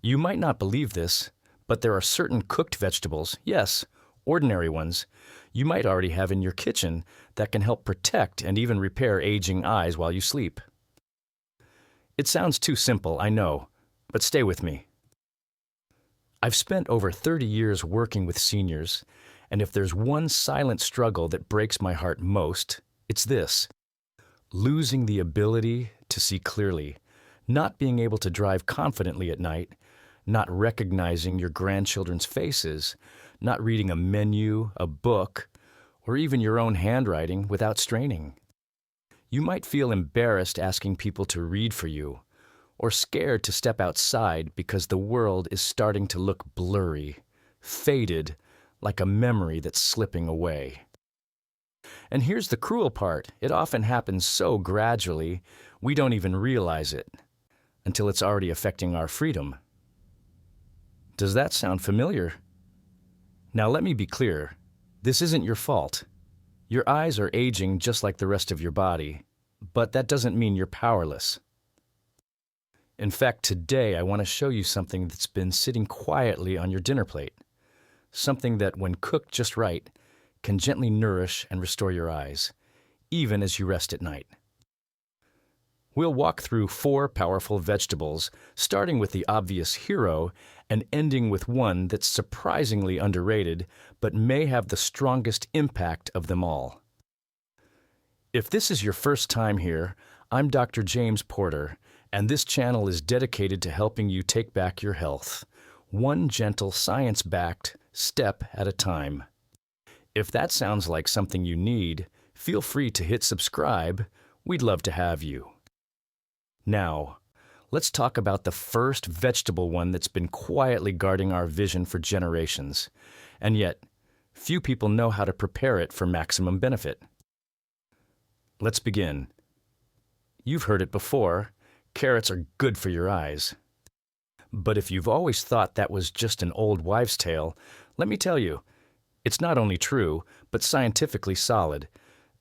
You might not believe this, but there are certain cooked vegetables, yes, ordinary ones, you might already have in your kitchen that can help protect and even repair aging eyes while you sleep. It sounds too simple, I know, but stay with me. I've spent over 30 years working with seniors, and if there's one silent struggle that breaks my heart most, it's this: losing the ability to see clearly, not being able to drive confidently at night, not recognizing your grandchildren's faces, not reading a menu, a book, or even your own handwriting without straining. You might feel embarrassed asking people to read for you, or scared to step outside because the world is starting to look blurry, faded, like a memory that's slipping away. And here's the cruel part: it often happens so gradually, we don't even realize it, until it's already affecting our freedom. Does that sound familiar? Now let me be clear, this isn't your fault. Your eyes are aging just like the rest of your body, but that doesn't mean you're powerless. In fact, today I want to show you something that's been sitting quietly on your dinner plate. Something that, when cooked just right, can gently nourish and restore your eyes, even as you rest at night. We'll walk through 4 powerful vegetables, starting with the obvious hero and ending with one that's surprisingly underrated, but may have the strongest impact of them all. If this is your first time here, I'm Dr. James Porter, and this channel is dedicated to helping you take back your health, one gentle, science-backed step at a time. If that sounds like something you need, feel free to hit subscribe. We'd love to have you. Now, let's talk about the first vegetable one that's been quietly guarding our vision for generations, and yet few people know how to prepare it for maximum benefit. Let's begin. You've heard it before, carrots are good for your eyes. But if you've always thought that was just an old wives' tale, let me tell you, it's not only true, but scientifically solid,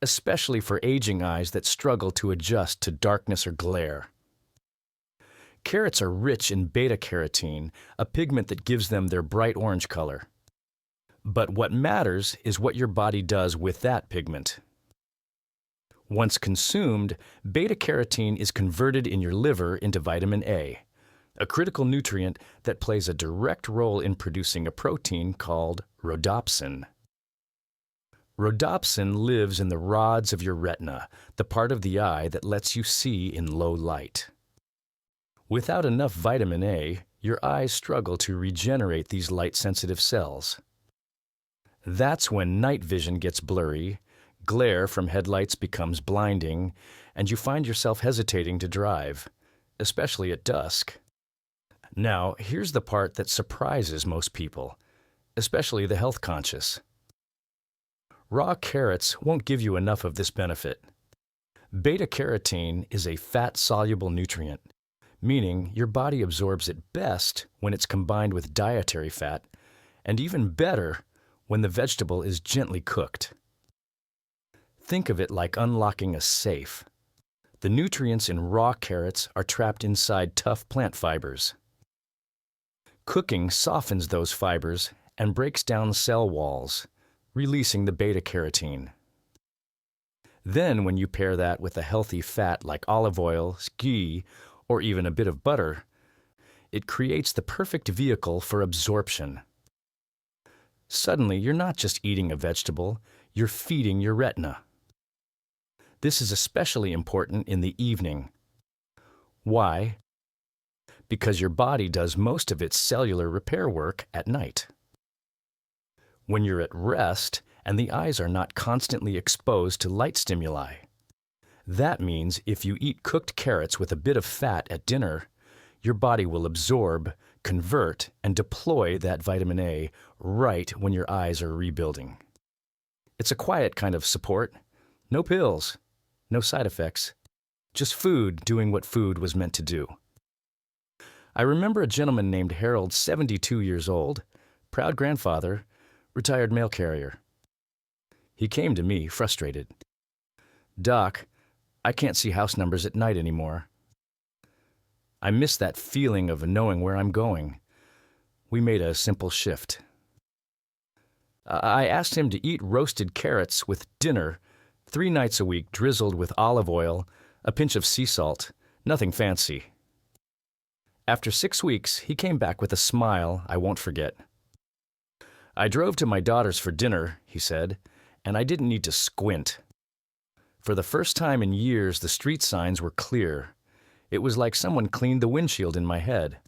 especially for aging eyes that struggle to adjust to darkness or glare. Carrots are rich in beta-carotene, a pigment that gives them their bright orange color. But what matters is what your body does with that pigment. Once consumed, beta-carotene is converted in your liver into vitamin A, a critical nutrient that plays a direct role in producing a protein called rhodopsin. Rhodopsin lives in the rods of your retina, the part of the eye that lets you see in low light. Without enough vitamin A, your eyes struggle to regenerate these light-sensitive cells. That's when night vision gets blurry, glare from headlights becomes blinding, and you find yourself hesitating to drive, especially at dusk. Now, here's the part that surprises most people, especially the health-conscious. Raw carrots won't give you enough of this benefit. Beta-carotene is a fat-soluble nutrient, meaning your body absorbs it best when it's combined with dietary fat, and even better when the vegetable is gently cooked. Think of it like unlocking a safe. The nutrients in raw carrots are trapped inside tough plant fibers. Cooking softens those fibers and breaks down cell walls, releasing the beta-carotene. Then, when you pair that with a healthy fat like olive oil, ghee, or even a bit of butter, it creates the perfect vehicle for absorption. Suddenly, you're not just eating a vegetable, you're feeding your retina. This is especially important in the evening. Why? Because your body does most of its cellular repair work at night. When you're at rest and the eyes are not constantly exposed to light stimuli. That means if you eat cooked carrots with a bit of fat at dinner, your body will absorb, convert, and deploy that vitamin A right when your eyes are rebuilding. It's a quiet kind of support. No pills, no side effects, just food doing what food was meant to do. I remember a gentleman named Harold, 72 years old, proud grandfather, retired mail carrier. He came to me frustrated. "Doc, I can't see house numbers at night anymore." I miss that feeling of knowing where I'm going. We made a simple shift. I asked him to eat roasted carrots with dinner 3 nights a week, drizzled with olive oil, a pinch of sea salt, nothing fancy. After 6 weeks, he came back with a smile I won't forget. "I drove to my daughter's for dinner," he said, "and I didn't need to squint. For the first time in years, the street signs were clear. It was like someone cleaned the windshield in my head."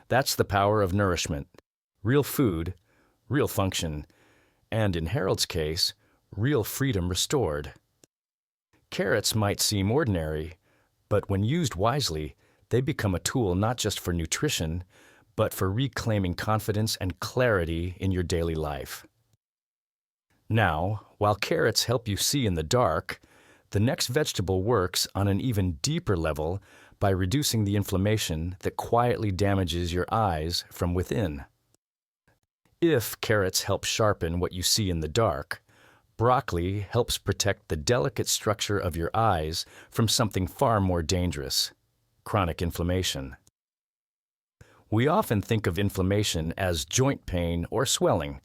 That's the power of nourishment. Real food, real function, and in Harold's case, real freedom restored. Carrots might seem ordinary, but when used wisely, they become a tool not just for nutrition, but for reclaiming confidence and clarity in your daily life. Now, while carrots help you see in the dark, the next vegetable works on an even deeper level by reducing the inflammation that quietly damages your eyes from within. If carrots help sharpen what you see in the dark, broccoli helps protect the delicate structure of your eyes from something far more dangerous: chronic inflammation. We often think of inflammation as joint pain or swelling,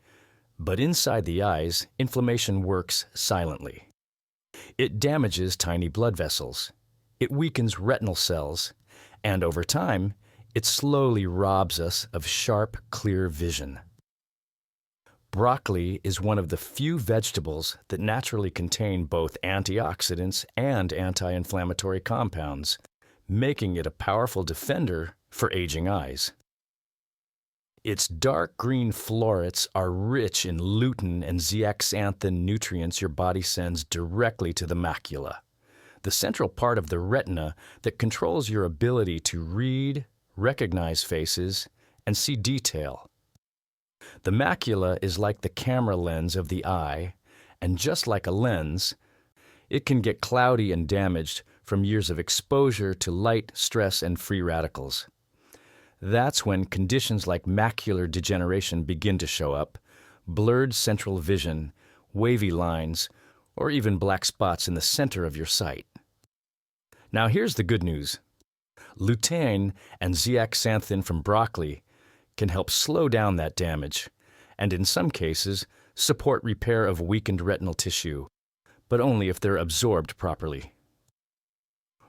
but inside the eyes, inflammation works silently. It damages tiny blood vessels, it weakens retinal cells, and over time, it slowly robs us of sharp, clear vision. Broccoli is one of the few vegetables that naturally contain both antioxidants and anti-inflammatory compounds, making it a powerful defender for aging eyes. Its dark green florets are rich in lutein and zeaxanthin nutrients your body sends directly to the macula, the central part of the retina that controls your ability to read, recognize faces, and see detail. The macula is like the camera lens of the eye, and just like a lens, it can get cloudy and damaged from years of exposure to light, stress, and free radicals. That's when conditions like macular degeneration begin to show up: blurred central vision, wavy lines, or even black spots in the center of your sight. Now here's the good news. Lutein and zeaxanthin from broccoli can help slow down that damage, and in some cases, support repair of weakened retinal tissue, but only if they're absorbed properly.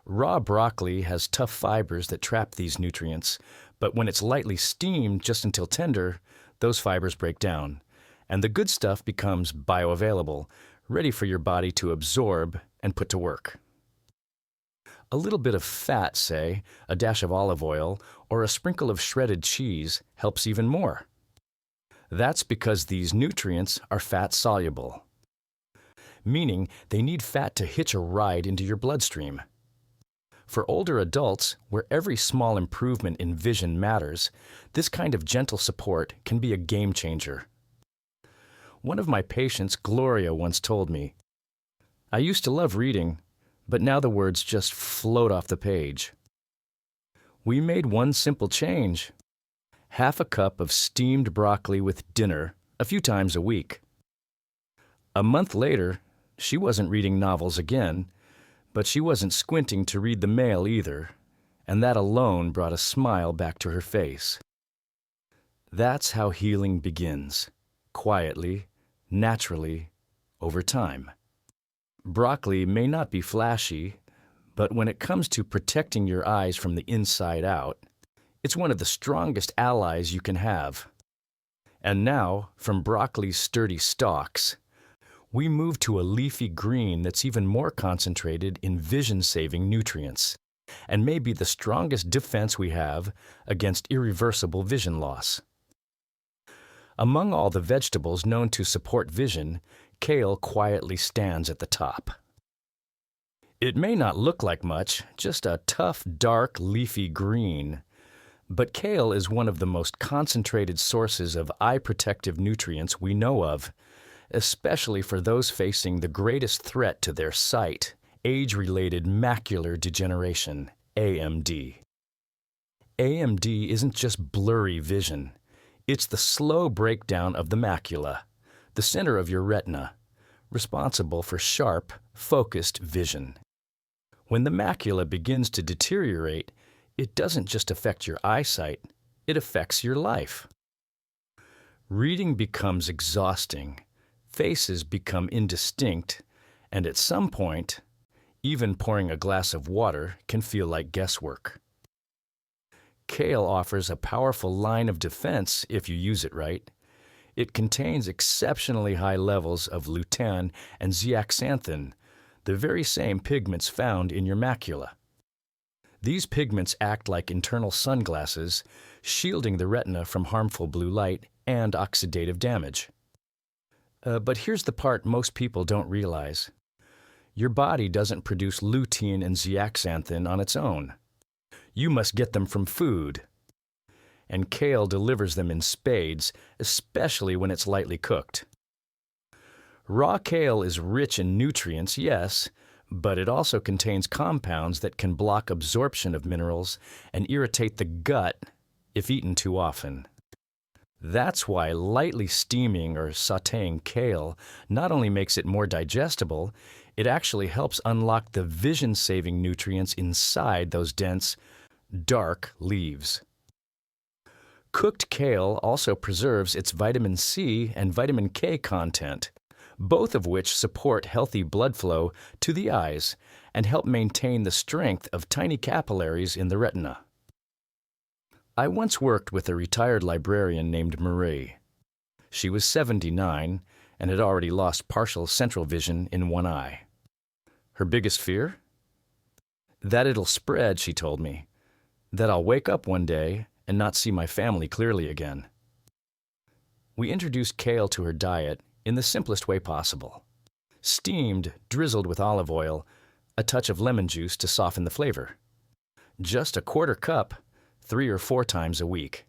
Raw broccoli has tough fibers that trap these nutrients, but when it's lightly steamed just until tender, those fibers break down, and the good stuff becomes bioavailable, ready for your body to absorb and put to work. A little bit of fat, say, a dash of olive oil, or a sprinkle of shredded cheese helps even more. That's because these nutrients are fat-soluble, meaning they need fat to hitch a ride into your bloodstream. For older adults, where every small improvement in vision matters, this kind of gentle support can be a game changer. One of my patients, Gloria, once told me, "I used to love reading, but now the words just float off the page." We made one simple change: half a cup of steamed broccoli with dinner a few times a week. A month later, she wasn't reading novels again, but she wasn't squinting to read the mail either, and that alone brought a smile back to her face. That's how healing begins, quietly, naturally, over time. Broccoli may not be flashy, but when it comes to protecting your eyes from the inside out, it's one of the strongest allies you can have. And now, from broccoli's sturdy stalks, we move to a leafy green that's even more concentrated in vision-saving nutrients, and may be the strongest defense we have against irreversible vision loss. Among all the vegetables known to support vision, kale quietly stands at the top. It may not look like much, just a tough, dark, leafy green, but kale is one of the most concentrated sources of eye protective nutrients we know of, especially for those facing the greatest threat to their sight: age-related macular degeneration, AMD. AMD isn't just blurry vision. It's the slow breakdown of the macula, the center of your retina, responsible for sharp, focused vision. When the macula begins to deteriorate, it doesn't just affect your eyesight, it affects your life. Reading becomes exhausting, faces become indistinct, and at some point, even pouring a glass of water can feel like guesswork. Kale offers a powerful line of defense if you use it right. It contains exceptionally high levels of lutein and zeaxanthin, the very same pigments found in your macula. These pigments act like internal sunglasses, shielding the retina from harmful blue light and oxidative damage. But here's the part most people don't realize. Your body doesn't produce lutein and zeaxanthin on its own. You must get them from food. And kale delivers them in spades, especially when it's lightly cooked. Raw kale is rich in nutrients, yes, but it also contains compounds that can block absorption of minerals and irritate the gut if eaten too often. That's why lightly steaming or sautéing kale not only makes it more digestible, it actually helps unlock the vision-saving nutrients inside those dense, dark leaves. Cooked kale also preserves its vitamin C and vitamin K content, both of which support healthy blood flow to the eyes and help maintain the strength of tiny capillaries in the retina. I once worked with a retired librarian named Marie. She was 79 and had already lost partial central vision in one eye. Her biggest fear? That it'll spread, she told me. That I'll wake up one day and not see my family clearly again. We introduced kale to her diet in the simplest way possible. Steamed, drizzled with olive oil, a touch of lemon juice to soften the flavor. Just a quarter cup, 3 or 4 times a week.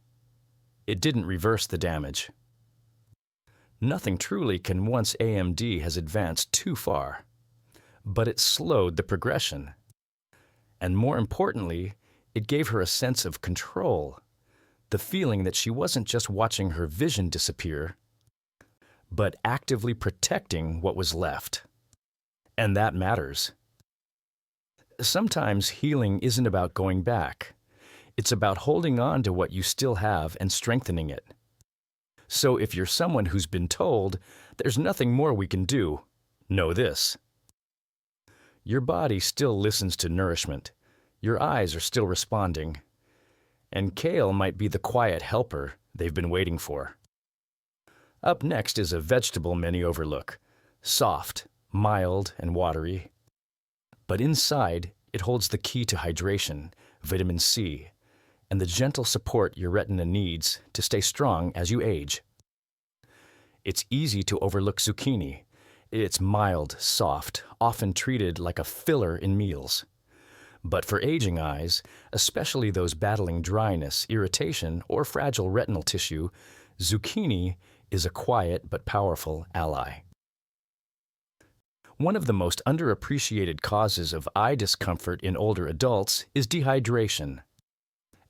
It didn't reverse the damage. Nothing truly can once AMD has advanced too far, but it slowed the progression. And more importantly, it gave her a sense of control, the feeling that she wasn't just watching her vision disappear, but actively protecting what was left. And that matters. Sometimes healing isn't about going back. It's about holding on to what you still have and strengthening it. So if you're someone who's been told, there's nothing more we can do, know this. Your body still listens to nourishment. Your eyes are still responding. And kale might be the quiet helper they've been waiting for. Up next is a vegetable many overlook. Soft, mild, and watery. But inside, it holds the key to hydration, vitamin C, and the gentle support your retina needs to stay strong as you age. It's easy to overlook zucchini. It's mild, soft, often treated like a filler in meals. But for aging eyes, especially those battling dryness, irritation, or fragile retinal tissue, zucchini is a quiet but powerful ally. One of the most underappreciated causes of eye discomfort in older adults is dehydration.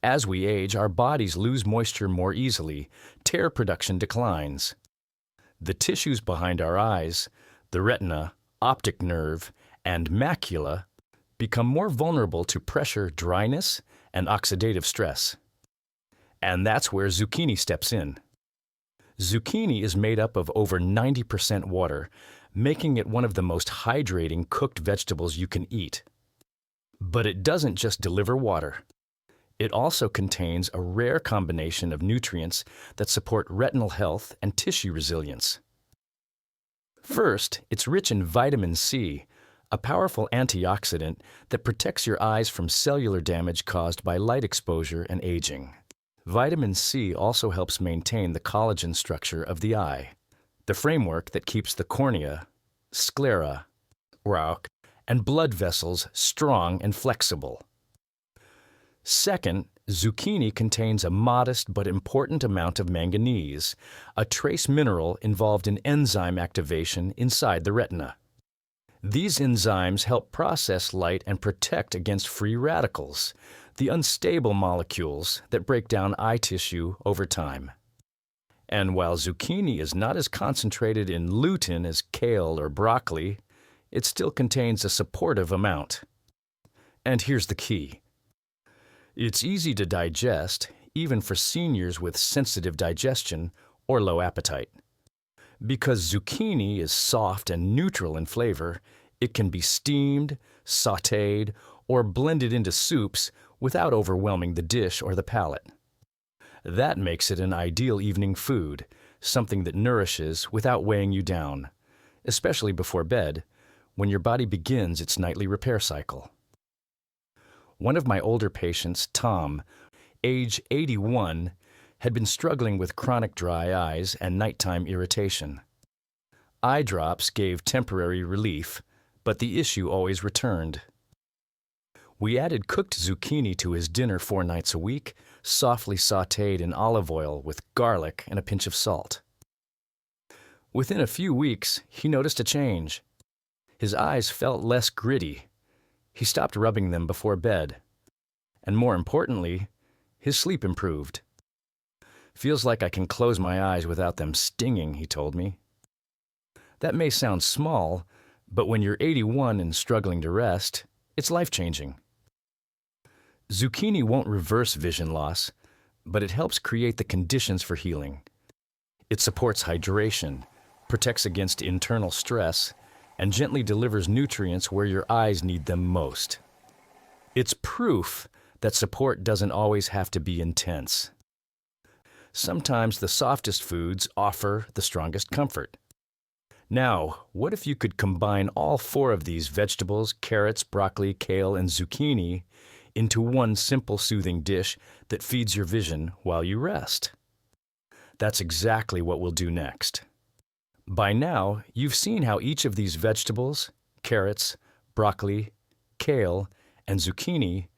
As we age, our bodies lose moisture more easily, tear production declines. The tissues behind our eyes, the retina, optic nerve, and macula, become more vulnerable to pressure, dryness, and oxidative stress. And that's where zucchini steps in. Zucchini is made up of over 90% water, making it one of the most hydrating cooked vegetables you can eat. But it doesn't just deliver water. It also contains a rare combination of nutrients that support retinal health and tissue resilience. First, it's rich in vitamin C, a powerful antioxidant that protects your eyes from cellular damage caused by light exposure and aging. Vitamin C also helps maintain the collagen structure of the eye, the framework that keeps the cornea, sclera, and blood vessels strong and flexible. Second, zucchini contains a modest but important amount of manganese, a trace mineral involved in enzyme activation inside the retina. These enzymes help process light and protect against free radicals, the unstable molecules that break down eye tissue over time. And while zucchini is not as concentrated in lutein as kale or broccoli, it still contains a supportive amount. And here's the key. It's easy to digest, even for seniors with sensitive digestion or low appetite. Because zucchini is soft and neutral in flavor, it can be steamed, sautéed, or blended into soups without overwhelming the dish or the palate. That makes it an ideal evening food, something that nourishes without weighing you down, especially before bed, when your body begins its nightly repair cycle. One of my older patients, Tom, age 81, had been struggling with chronic dry eyes and nighttime irritation. Eye drops gave temporary relief, but the issue always returned. We added cooked zucchini to his dinner 4 nights a week, softly sautéed in olive oil with garlic and a pinch of salt. Within a few weeks, he noticed a change. His eyes felt less gritty. He stopped rubbing them before bed. And more importantly, his sleep improved. "Feels like I can close my eyes without them stinging," he told me. That may sound small, but when you're 81 and struggling to rest, it's life-changing. Zucchini won't reverse vision loss, but it helps create the conditions for healing. It supports hydration, protects against internal stress, and gently delivers nutrients where your eyes need them most. It's proof that support doesn't always have to be intense. Sometimes the softest foods offer the strongest comfort. Now, what if you could combine all 4 of these vegetables, carrots, broccoli, kale, and zucchini, into one simple soothing dish that feeds your vision while you rest? That's exactly what we'll do next. By now, you've seen how each of these vegetables, carrots, broccoli, kale, and zucchini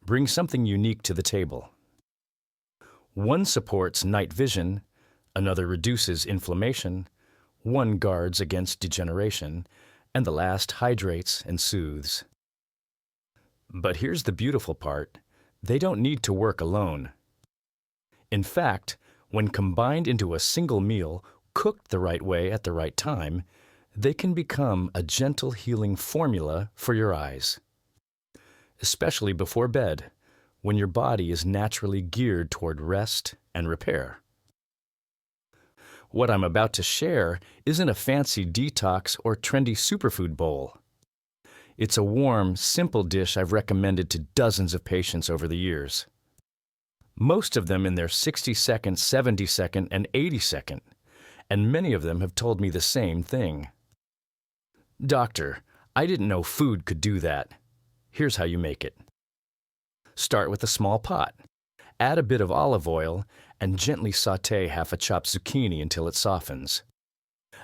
bring something unique to the table. One supports night vision, another reduces inflammation, one guards against degeneration, and the last hydrates and soothes. But here's the beautiful part: they don't need to work alone. In fact, when combined into a single meal, cooked the right way at the right time, they can become a gentle healing formula for your eyes. Especially before bed, when your body is naturally geared toward rest and repair. What I'm about to share isn't a fancy detox or trendy superfood bowl. It's a warm, simple dish I've recommended to dozens of patients over the years. Most of them in their 60-second, 70-second, and 80-second, and many of them have told me the same thing. "Doctor, I didn't know food could do that." Here's how you make it. Start with a small pot. Add a bit of olive oil and gently sauté half a chopped zucchini until it softens.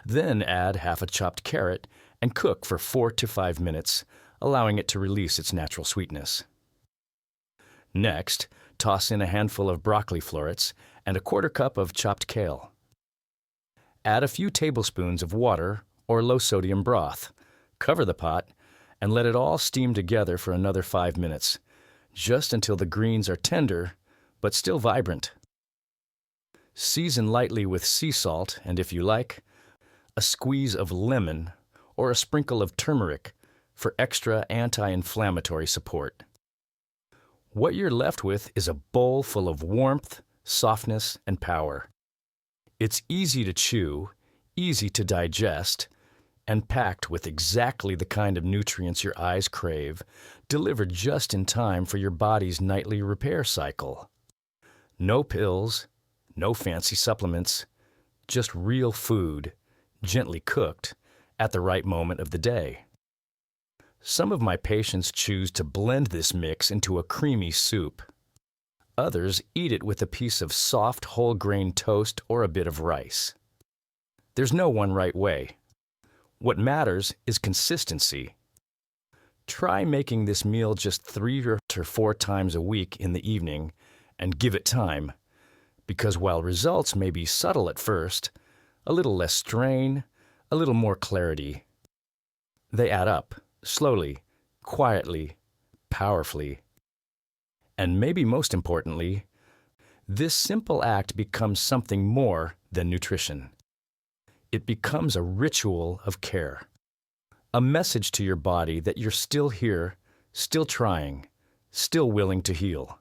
Then add half a chopped carrot and cook for 4 to 5 minutes, allowing it to release its natural sweetness. Next, toss in a handful of broccoli florets and a 1/4 cup of chopped kale. Add a few tablespoons of water or low-sodium broth. Cover the pot and let it all steam together for another 5 minutes, just until the greens are tender but still vibrant. Season lightly with sea salt and, if you like, a squeeze of lemon or a sprinkle of turmeric for extra anti-inflammatory support. What you're left with is a bowl full of warmth, softness, and power. It's easy to chew, easy to digest, and packed with exactly the kind of nutrients your eyes crave, delivered just in time for your body's nightly repair cycle. No pills, no fancy supplements, just real food, gently cooked, at the right moment of the day. Some of my patients choose to blend this mix into a creamy soup. Others eat it with a piece of soft whole grain toast or a bit of rice. There's no one right way. What matters is consistency. Try making this meal just 3 or 4 times a week in the evening and give it time, because while results may be subtle at first, a little less strain, a little more clarity, they add up, slowly, quietly, powerfully. And maybe most importantly, this simple act becomes something more than nutrition. It becomes a ritual of care, a message to your body that you're still here, still trying, still willing to heal.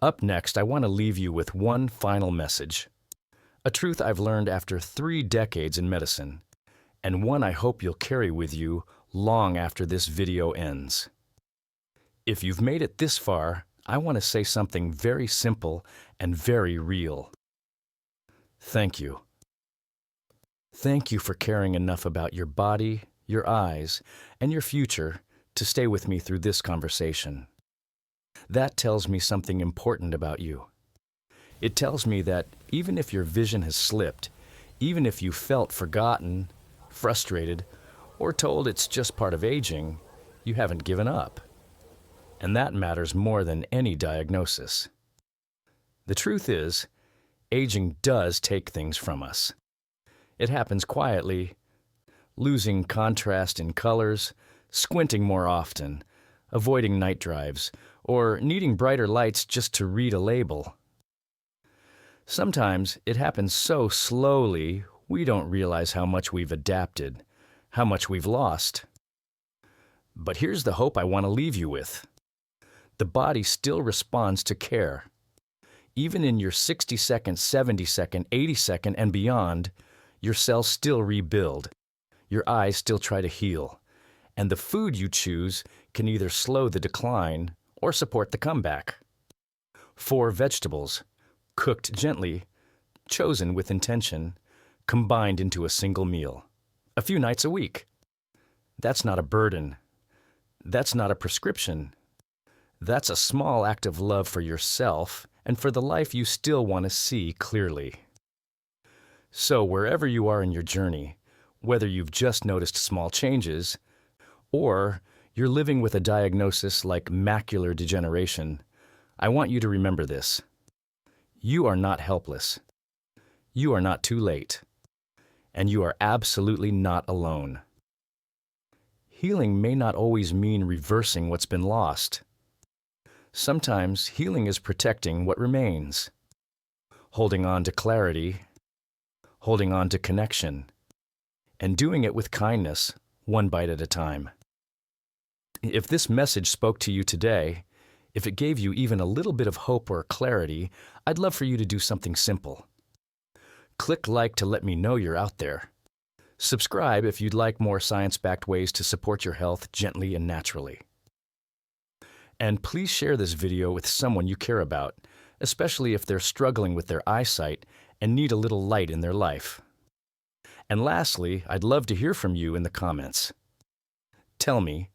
Up next, I want to leave you with one final message. A truth I've learned after 3 decades in medicine, and one I hope you'll carry with you long after this video ends. If you've made it this far, I want to say something very simple and very real. Thank you. Thank you for caring enough about your body, your eyes, and your future to stay with me through this conversation. That tells me something important about you. It tells me that even if your vision has slipped, even if you felt forgotten, frustrated, or told it's just part of aging, you haven't given up. And that matters more than any diagnosis. The truth is, aging does take things from us. It happens quietly, losing contrast in colors, squinting more often, avoiding night drives, or needing brighter lights just to read a label. Sometimes it happens so slowly we don't realize how much we've adapted, how much we've lost. But here's the hope I want to leave you with. The body still responds to care. Even in your 60-second, 70-second, 80-second, and beyond, your cells still rebuild. Your eyes still try to heal. And the food you choose can either slow the decline or support the comeback. 4 vegetables, cooked gently, chosen with intention, combined into a single meal. A few nights a week. That's not a burden. That's not a prescription. That's a small act of love for yourself and for the life you still want to see clearly. So wherever you are in your journey, whether you've just noticed small changes, or you're living with a diagnosis like macular degeneration, I want you to remember this. You are not helpless. You are not too late. And you are absolutely not alone. Healing may not always mean reversing what's been lost. Sometimes healing is protecting what remains, holding on to clarity, holding on to connection, and doing it with kindness, one bite at a time. If this message spoke to you today, if it gave you even a little bit of hope or clarity, I'd love for you to do something simple. Click like to let me know you're out there. Subscribe if you'd like more science-backed ways to support your health gently and naturally. And please share this video with someone you care about, especially if they're struggling with their eyesight and need a little light in their life. And lastly, I'd love to hear from you in the comments. Tell me,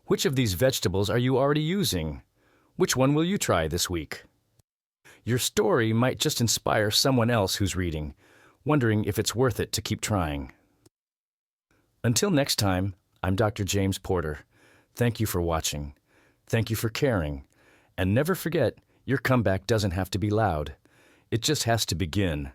which of these vegetables are you already using? Which one will you try this week? Your story might just inspire someone else who's reading, wondering if it's worth it to keep trying. Until next time, I'm Dr. James Porter. Thank you for watching. Thank you for caring. And never forget, your comeback doesn't have to be loud. It just has to begin.